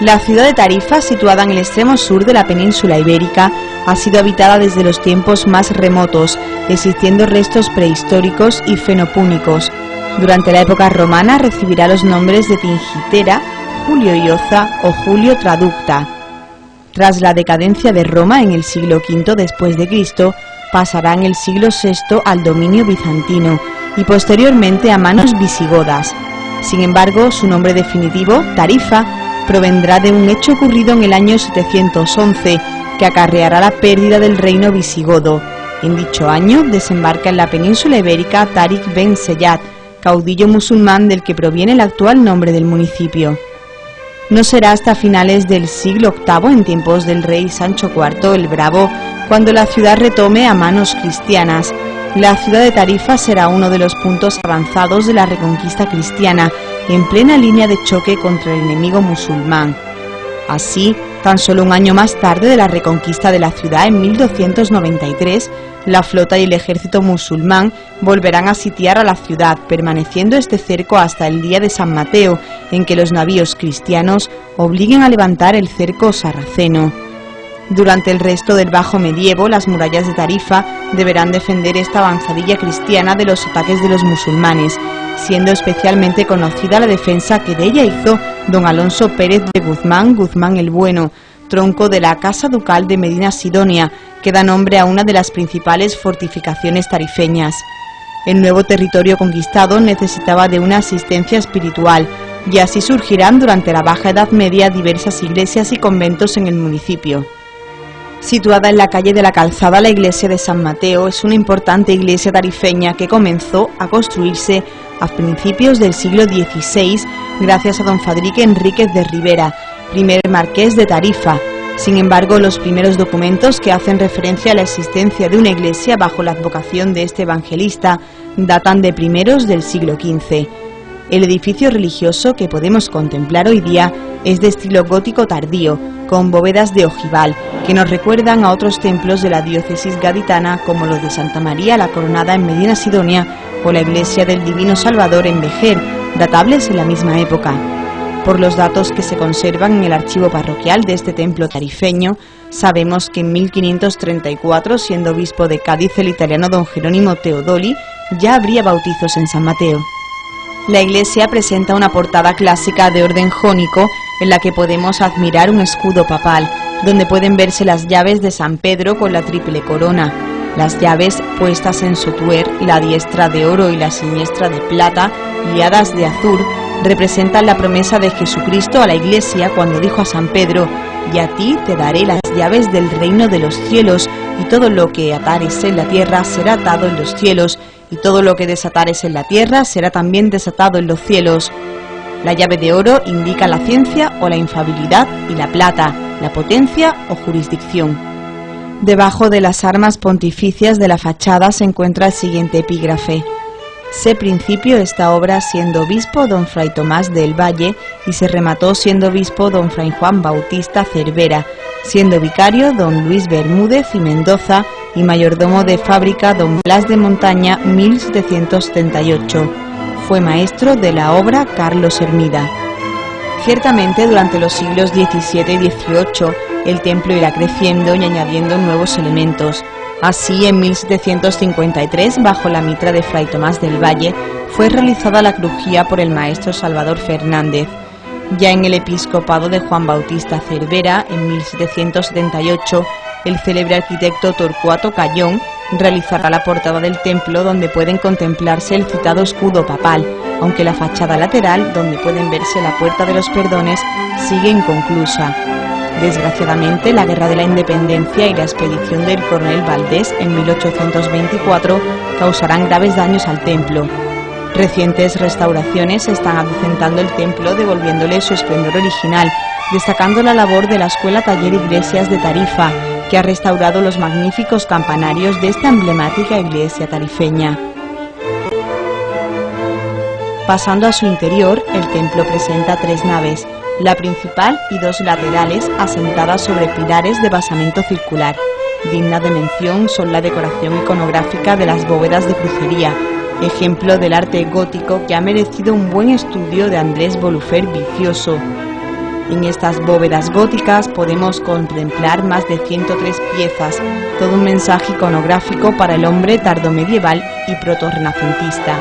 La ciudad de Tarifa, situada en el extremo sur de la península ibérica, ha sido habitada desde los tiempos más remotos, existiendo restos prehistóricos y fenopúnicos. Durante la época romana recibirá los nombres de Tingitera, Julio Ioza o Julio Traducta. Tras la decadencia de Roma en el siglo V después de Cristo, pasará en el siglo VI al dominio bizantino y posteriormente a manos visigodas. Sin embargo, su nombre definitivo, Tarifa, provendrá de un hecho ocurrido en el año 711 que acarreará la pérdida del reino visigodo. En dicho año desembarca en la península ibérica Tariq ben Ziyad, caudillo musulmán del que proviene el actual nombre del municipio. No será hasta finales del siglo VIII, en tiempos del rey Sancho IV el Bravo, cuando la ciudad retome a manos cristianas. La ciudad de Tarifa será uno de los puntos avanzados de la reconquista cristiana, en plena línea de choque contra el enemigo musulmán. Así, tan solo un año más tarde de la reconquista de la ciudad, en 1293, la flota y el ejército musulmán volverán a sitiar a la ciudad, permaneciendo este cerco hasta el día de San Mateo, en que los navíos cristianos obliguen a levantar el cerco sarraceno. Durante el resto del Bajo Medievo, las murallas de Tarifa deberán defender esta avanzadilla cristiana de los ataques de los musulmanes, siendo especialmente conocida la defensa que de ella hizo don Alonso Pérez de Guzmán, Guzmán el Bueno, tronco de la Casa Ducal de Medina Sidonia, que da nombre a una de las principales fortificaciones tarifeñas. El nuevo territorio conquistado necesitaba de una asistencia espiritual, y así surgirán durante la Baja Edad Media diversas iglesias y conventos en el municipio. Situada en la calle de la Calzada, la iglesia de San Mateo es una importante iglesia tarifeña que comenzó a construirse a principios del siglo XVI gracias a don Fadrique Enríquez de Rivera, primer marqués de Tarifa. Sin embargo, los primeros documentos que hacen referencia a la existencia de una iglesia bajo la advocación de este evangelista datan de primeros del siglo XV. El edificio religioso que podemos contemplar hoy día es de estilo gótico tardío, con bóvedas de ojival, que nos recuerdan a otros templos de la diócesis gaditana como los de Santa María la Coronada en Medina Sidonia o la iglesia del Divino Salvador en Vejer, datables en la misma época. Por los datos que se conservan en el archivo parroquial de este templo tarifeño, sabemos que en 1534, siendo obispo de Cádiz el italiano don Jerónimo Teodoli, ya habría bautizos en San Mateo. La iglesia presenta una portada clásica de orden jónico en la que podemos admirar un escudo papal, donde pueden verse las llaves de San Pedro con la triple corona. Las llaves puestas en sotuer, la diestra de oro y la siniestra de plata, liadas de azur, representan la promesa de Jesucristo a la iglesia cuando dijo a San Pedro: «Y a ti te daré las llaves del reino de los cielos, y todo lo que atares en la tierra será atado en los cielos, y todo lo que desatares en la tierra será también desatado en los cielos». La llave de oro indica la ciencia o la infalibilidad y la plata, la potencia o jurisdicción. Debajo de las armas pontificias de la fachada se encuentra el siguiente epígrafe: «Se principio esta obra siendo obispo don Fray Tomás del Valle y se remató siendo obispo don Fray Juan Bautista Cervera, siendo vicario don Luis Bermúdez y Mendoza y mayordomo de fábrica don Blas de Montaña 1778. Fue maestro de la obra Carlos Hermida». Ciertamente, durante los siglos XVII y XVIII, el templo irá creciendo y añadiendo nuevos elementos. Así, en 1753, bajo la mitra de Fray Tomás del Valle, fue realizada la crujía por el maestro Salvador Fernández. Ya en el episcopado de Juan Bautista Cervera, en 1778, el célebre arquitecto Torcuato Cayón realizará la portada del templo, donde pueden contemplarse el citado escudo papal, aunque la fachada lateral, donde pueden verse la Puerta de los Perdones, sigue inconclusa. Desgraciadamente, la Guerra de la Independencia y la expedición del coronel Valdés en 1824 causarán graves daños al templo. Recientes restauraciones están adocentando el templo, devolviéndole su esplendor original, destacando la labor de la Escuela Taller Iglesias de Tarifa, que ha restaurado los magníficos campanarios de esta emblemática iglesia tarifeña. Pasando a su interior, el templo presenta 3 naves, la principal y 2 laterales asentadas sobre pilares de basamento circular. Digna de mención son la decoración iconográfica de las bóvedas de crucería, ejemplo del arte gótico que ha merecido un buen estudio de Andrés Bolufer Vicioso. En estas bóvedas góticas podemos contemplar más de 103 piezas, todo un mensaje iconográfico para el hombre tardomedieval y protorrenacentista.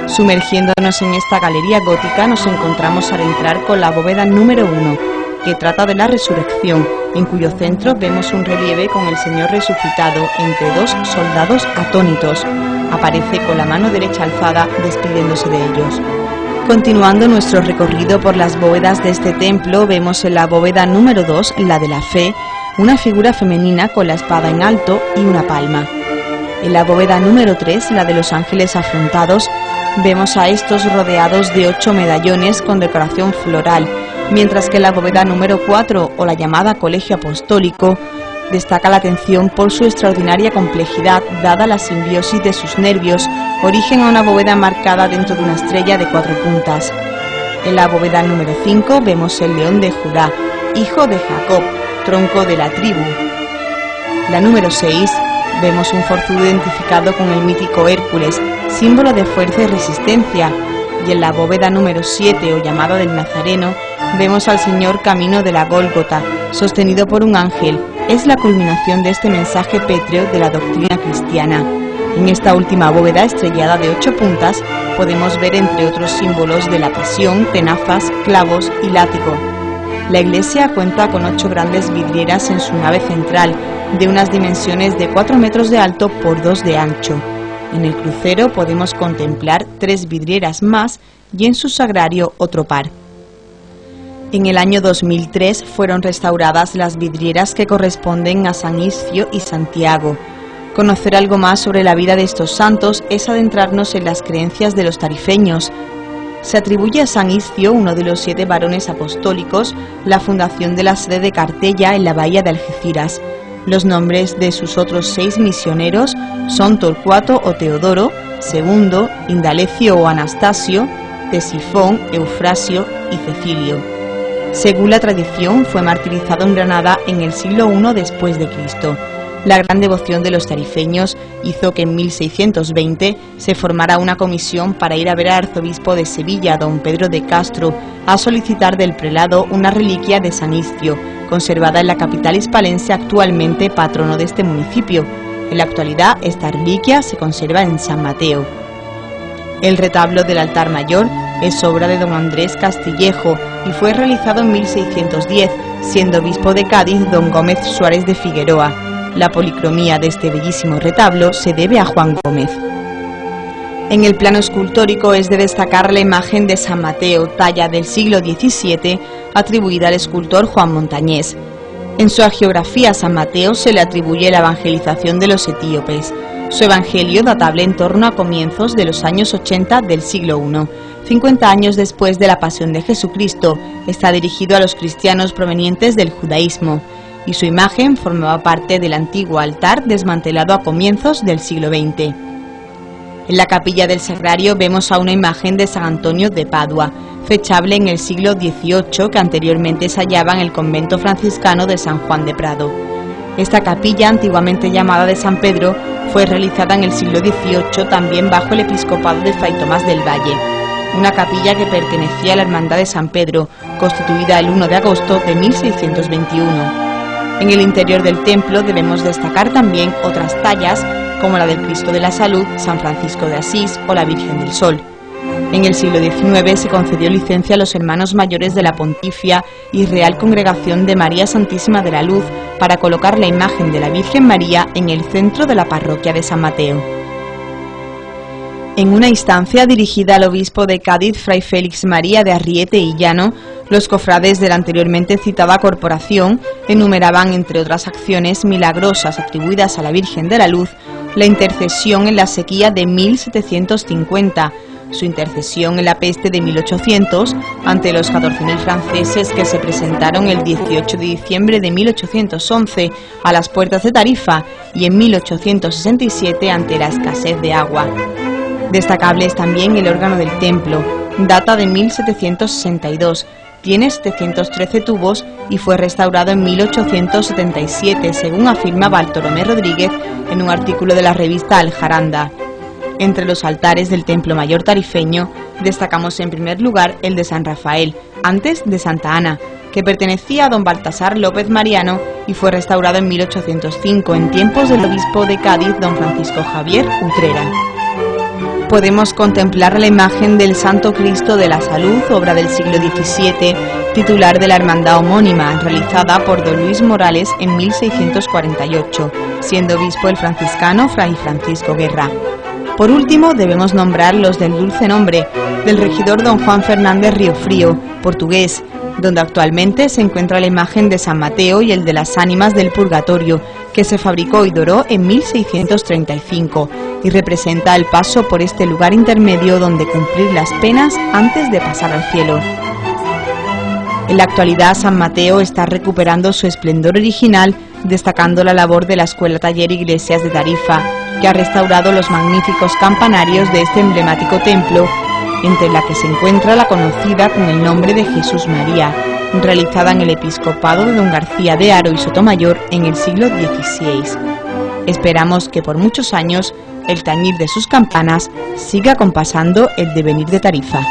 Sumergiéndonos en esta galería gótica nos encontramos al entrar con la bóveda número 1, que trata de la resurrección, en cuyo centro vemos un relieve con el Señor resucitado entre dos soldados atónitos. Aparece con la mano derecha alzada despidiéndose de ellos. Continuando nuestro recorrido por las bóvedas de este templo, vemos en la bóveda número 2, la de la fe, una figura femenina con la espada en alto y una palma. En la bóveda número 3, la de los ángeles afrontados, vemos a estos rodeados de 8 medallones con decoración floral, mientras que en la bóveda número 4, o la llamada Colegio Apostólico, destaca la atención por su extraordinaria complejidad dada la simbiosis de sus nervios, origen a una bóveda marcada dentro de una estrella de 4 puntas. En la bóveda número 5 vemos el león de Judá, hijo de Jacob, tronco de la tribu. La número 6 vemos un forzudo identificado con el mítico Hércules, símbolo de fuerza y resistencia. Y en la bóveda número 7, o llamada del Nazareno, vemos al Señor camino de la Gólgota, sostenido por un ángel. Es la culminación de este mensaje pétreo de la doctrina cristiana. En esta última bóveda estrellada de 8 puntas podemos ver entre otros símbolos de la pasión, tenazas, clavos y látigo. La iglesia cuenta con 8 grandes vidrieras en su nave central, de unas dimensiones de 4 metros de alto por 2 de ancho. En el crucero podemos contemplar 3 vidrieras más y en su sagrario otro par. En el año 2003 fueron restauradas las vidrieras que corresponden a San Iscio y Santiago. Conocer algo más sobre la vida de estos santos es adentrarnos en las creencias de los tarifeños. Se atribuye a San Iscio, uno de los 7 varones apostólicos, la fundación de la sede de Cartella en la bahía de Algeciras. Los nombres de sus otros 6 misioneros son Torcuato o Teodoro, Segundo, Indalecio o Anastasio, Tesifón, Eufrasio y Cecilio. Según la tradición, fue martirizado en Granada en el siglo I después de Cristo. La gran devoción de los tarifeños hizo que en 1620 se formara una comisión para ir a ver al arzobispo de Sevilla, don Pedro de Castro, a solicitar del prelado una reliquia de San Iscio, conservada en la capital hispalense, actualmente patrono de este municipio. En la actualidad, esta reliquia se conserva en San Mateo. El retablo del altar mayor es obra de don Andrés Castillejo y fue realizado en 1610, siendo obispo de Cádiz don Gómez Suárez de Figueroa. La policromía de este bellísimo retablo se debe a Juan Gómez. En el plano escultórico es de destacar la imagen de San Mateo, talla del siglo XVII, atribuida al escultor Juan Montañés. En su hagiografía a San Mateo se le atribuye la evangelización de los etíopes. Su evangelio datable en torno a comienzos de los años 80 del siglo I, 50 años después de la pasión de Jesucristo. Está dirigido a los cristianos provenientes del judaísmo, y su imagen formaba parte del antiguo altar desmantelado a comienzos del siglo XX. En la capilla del Sagrario vemos a una imagen de San Antonio de Padua, fechable en el siglo XVIII, que anteriormente se hallaba en el convento franciscano de San Juan de Prado. Esta capilla, antiguamente llamada de San Pedro, fue realizada en el siglo XVIII también bajo el episcopado de Fray Tomás del Valle, una capilla que pertenecía a la Hermandad de San Pedro, constituida el 1 de agosto de 1621. En el interior del templo debemos destacar también otras tallas, como la del Cristo de la Salud, San Francisco de Asís o la Virgen del Sol. En el siglo XIX se concedió licencia a los hermanos mayores de la Pontificia y Real Congregación de María Santísima de la Luz para colocar la imagen de la Virgen María en el centro de la parroquia de San Mateo. En una instancia dirigida al obispo de Cádiz, Fray Félix María de Arriete y Llano, los cofrades de la anteriormente citada corporación enumeraban, entre otras acciones milagrosas atribuidas a la Virgen de la Luz, la intercesión en la sequía de 1750, su intercesión en la peste de 1800 ante los 14.000 franceses que se presentaron el 18 de diciembre de 1811 a las puertas de Tarifa y en 1867 ante la escasez de agua. Destacable es también el órgano del templo, data de 1762, tiene 713 tubos y fue restaurado en 1877, según afirma Bartolomé Rodríguez en un artículo de la revista Aljaranda. Entre los altares del Templo Mayor tarifeño destacamos en primer lugar el de San Rafael, antes de Santa Ana, que pertenecía a don Baltasar López Mariano y fue restaurado en 1805 en tiempos del obispo de Cádiz, don Francisco Javier Utrera. Podemos contemplar la imagen del Santo Cristo de la Salud, obra del siglo XVII, titular de la hermandad homónima, realizada por don Luis Morales en 1648, siendo obispo el franciscano Fray Francisco Guerra. Por último, debemos nombrar los del dulce nombre del regidor don Juan Fernández Riofrío, portugués, donde actualmente se encuentra la imagen de San Mateo y el de las ánimas del purgatorio, que se fabricó y doró en 1635 y representa el paso por este lugar intermedio donde cumplir las penas antes de pasar al cielo. En la actualidad, San Mateo está recuperando su esplendor original, destacando la labor de la Escuela Taller Iglesias de Tarifa, que ha restaurado los magníficos campanarios de este emblemático templo, entre la que se encuentra la conocida con el nombre de Jesús María, realizada en el episcopado de don García de Haro y Sotomayor en el siglo XVI. Esperamos que por muchos años el tañir de sus campanas siga acompasando el devenir de Tarifa.